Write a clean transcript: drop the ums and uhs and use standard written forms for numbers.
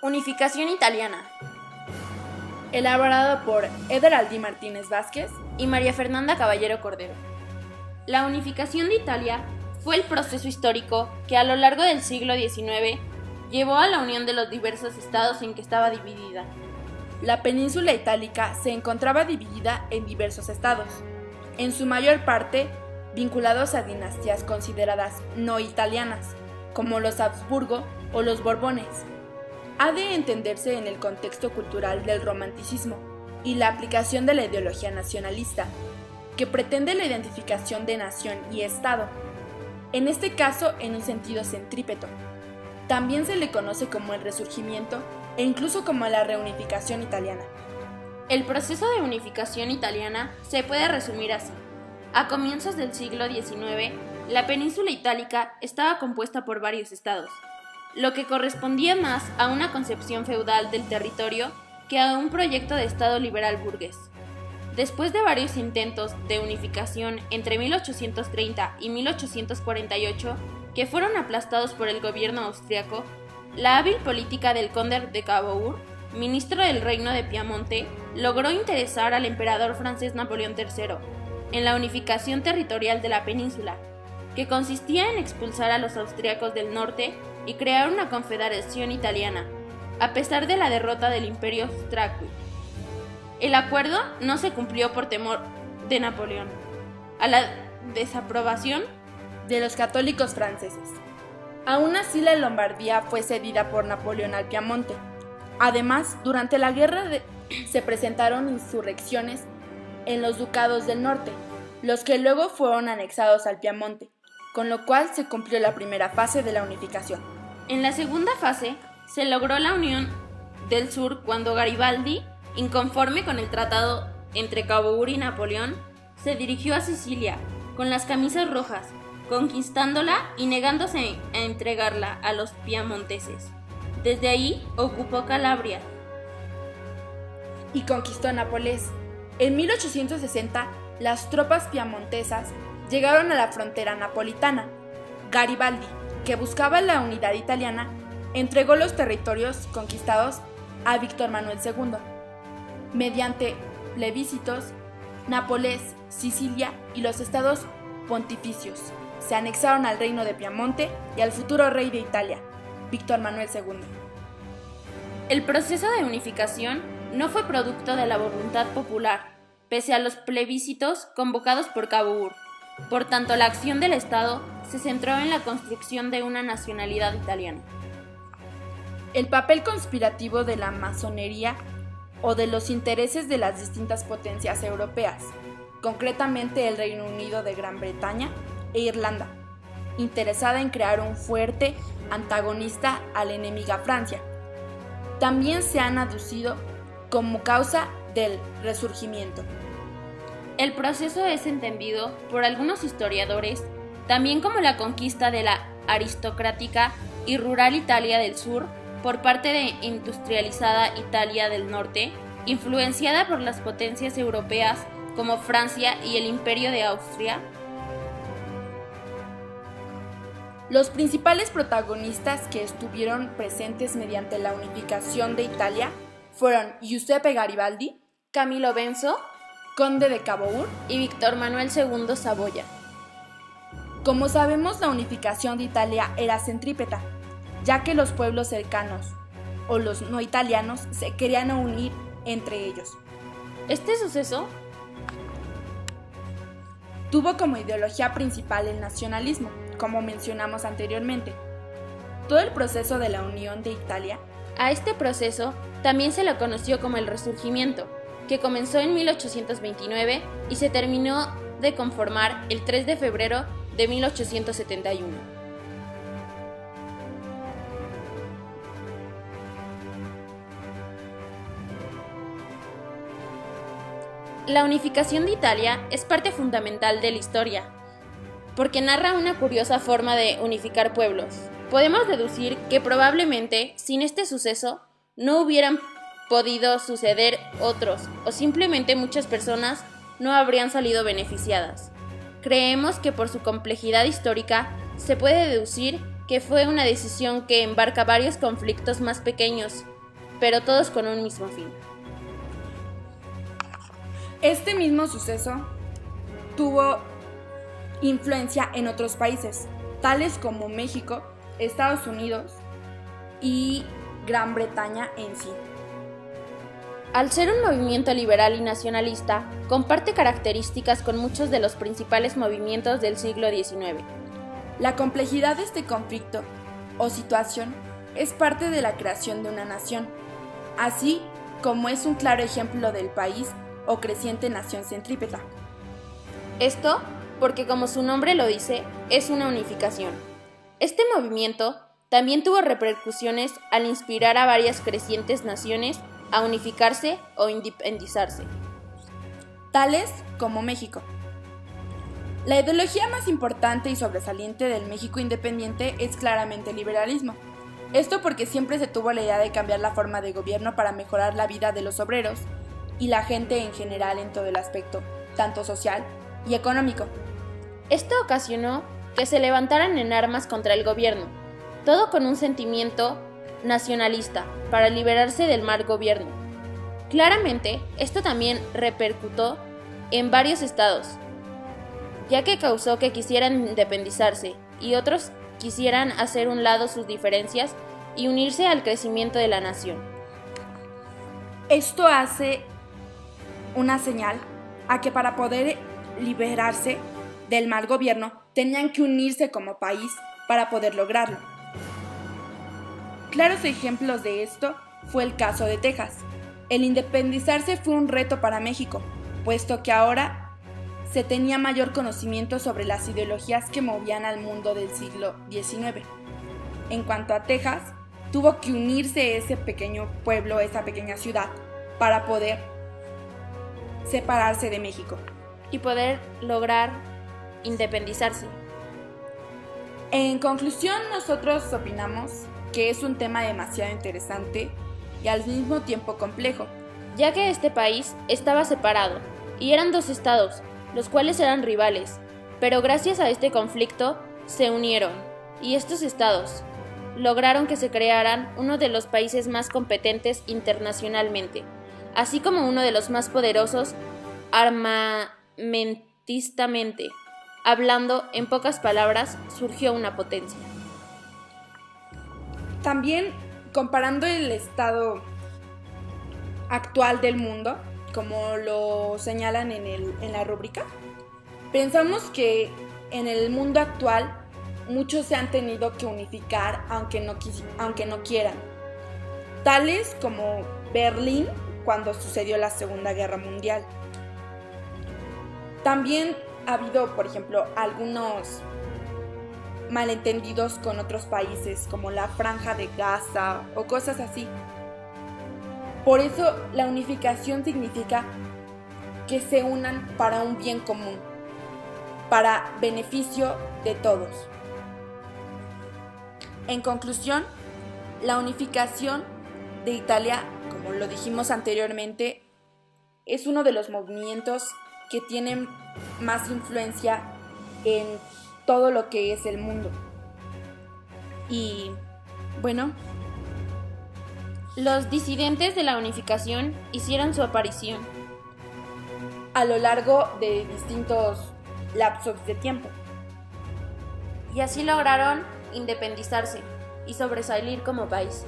Unificación italiana, elaborado por Eder Martínez Vázquez y María Fernanda Caballero Cordero. La unificación de Italia fue el proceso histórico que a lo largo del siglo XIX llevó a la unión de los diversos estados en que estaba dividida. La península itálica se encontraba dividida en diversos estados, en su mayor parte vinculados a dinastías consideradas no italianas, como los Habsburgo o los Borbones. Ha de entenderse en el contexto cultural del romanticismo y la aplicación de la ideología nacionalista, que pretende la identificación de nación y Estado, en este caso en un sentido centrípeto. También se le conoce como el Resurgimiento e incluso como la reunificación italiana. El proceso de unificación italiana se puede resumir así. A comienzos del siglo XIX, la península itálica estaba compuesta por varios estados, lo que correspondía más a una concepción feudal del territorio que a un proyecto de Estado liberal burgués. Después de varios intentos de unificación entre 1830 y 1848, que fueron aplastados por el gobierno austriaco, la hábil política del conde de Cavour, ministro del Reino de Piamonte, logró interesar al emperador francés Napoleón III en la unificación territorial de la península, que consistía en expulsar a los austriacos del norte y crear una confederación italiana, a pesar de la derrota del Imperio Austríaco. El acuerdo no se cumplió por temor de Napoleón a la desaprobación de los católicos franceses. Aún así, la Lombardía fue cedida por Napoleón al Piamonte. Además, durante la guerra se presentaron insurrecciones en los ducados del norte, los que luego fueron anexados al Piamonte, con lo cual se cumplió la primera fase de la unificación. En la segunda fase, se logró la unión del sur cuando Garibaldi, inconforme con el tratado entre Cavour y Napoleón, se dirigió a Sicilia con las camisas rojas, conquistándola y negándose a entregarla a los piamonteses. Desde ahí ocupó Calabria y conquistó Nápoles. En 1860, las tropas piamontesas llegaron a la frontera napolitana. Garibaldi, que buscaba la unidad italiana, entregó los territorios conquistados a Víctor Manuel II. Mediante plebiscitos, Nápoles, Sicilia y los estados pontificios se anexaron al reino de Piamonte y al futuro rey de Italia, Víctor Manuel II. El proceso de unificación no fue producto de la voluntad popular, pese a los plebiscitos convocados por Cavour. Por tanto, la acción del Estado se centró en la construcción de una nacionalidad italiana. El papel conspirativo de la masonería o de los intereses de las distintas potencias europeas, concretamente el Reino Unido de Gran Bretaña e Irlanda, interesada en crear un fuerte antagonista a la enemiga Francia, también se han aducido como causa del Resurgimiento. El proceso es entendido por algunos historiadores también como la conquista de la aristocrática y rural Italia del sur por parte de industrializada Italia del norte, influenciada por las potencias europeas como Francia y el Imperio de Austria. Los principales protagonistas que estuvieron presentes mediante la unificación de Italia fueron Giuseppe Garibaldi, Camilo Benso, conde de Cavour y Víctor Manuel II Saboya. Como sabemos, la unificación de Italia era centrípeta, ya que los pueblos cercanos o los no italianos se querían unir entre ellos. Este suceso tuvo como ideología principal el nacionalismo, como mencionamos anteriormente. Todo el proceso de la unión de Italia. A este proceso también se lo conoció como el Resurgimiento, que comenzó en 1829 y se terminó de conformar el 3 de febrero de 1871. La unificación de Italia es parte fundamental de la historia, porque narra una curiosa forma de unificar pueblos. Podemos deducir que probablemente sin este suceso no hubieran podido suceder otros, o simplemente muchas personas no habrían salido beneficiadas. Creemos que por su complejidad histórica se puede deducir que fue una decisión que embarca varios conflictos más pequeños pero todos con un mismo fin. Este mismo suceso tuvo influencia en otros países, tales como México, Estados Unidos y Gran Bretaña en sí. Al ser un movimiento liberal y nacionalista, comparte características con muchos de los principales movimientos del siglo XIX. La complejidad de este conflicto o situación es parte de la creación de una nación, así como es un claro ejemplo del país o creciente nación centrípeta. Esto porque, como su nombre lo dice, es una unificación. Este movimiento también tuvo repercusiones al inspirar a varias crecientes naciones a unificarse o independizarse, tales como México. La ideología más importante y sobresaliente del México independiente es claramente el liberalismo. Esto porque siempre se tuvo la idea de cambiar la forma de gobierno para mejorar la vida de los obreros y la gente en general en todo el aspecto, tanto social y económico. Esto ocasionó que se levantaran en armas contra el gobierno, todo con un sentimiento nacionalista para liberarse del mal gobierno. Claramente, esto también repercutió en varios estados, ya que causó que quisieran independizarse y otros quisieran hacer un lado sus diferencias y unirse al crecimiento de la nación. Esto hace una señal a que para poder liberarse del mal gobierno tenían que unirse como país para poder lograrlo. Claros ejemplos de esto fue el caso de Texas. El independizarse fue un reto para México, puesto que ahora se tenía mayor conocimiento sobre las ideologías que movían al mundo del siglo XIX. En cuanto a Texas, tuvo que unirse ese pequeño pueblo, esa pequeña ciudad, para poder separarse de México y poder lograr independizarse. En conclusión, nosotros opinamos que es un tema demasiado interesante y al mismo tiempo complejo, ya que este país estaba separado y eran dos estados, los cuales eran rivales, pero gracias a este conflicto se unieron y estos estados lograron que se crearan uno de los países más competentes internacionalmente, así como uno de los más poderosos armamentistamente. Hablando en pocas palabras, surgió una potencia. También, comparando el estado actual del mundo, como lo señalan en la rúbrica, pensamos que en el mundo actual muchos se han tenido que unificar aunque no quieran, tales como Berlín cuando sucedió la Segunda Guerra Mundial. También ha habido, por ejemplo, algunos malentendidos con otros países como la Franja de Gaza o cosas así. Por eso la unificación significa que se unan para un bien común, para beneficio de todos. En conclusión, la unificación de Italia, como lo dijimos anteriormente, es uno de los movimientos que tienen más influencia en todo lo que es el mundo. Y bueno, los disidentes de la unificación hicieron su aparición a lo largo de distintos lapsos de tiempo. Y así lograron independizarse y sobresalir como país.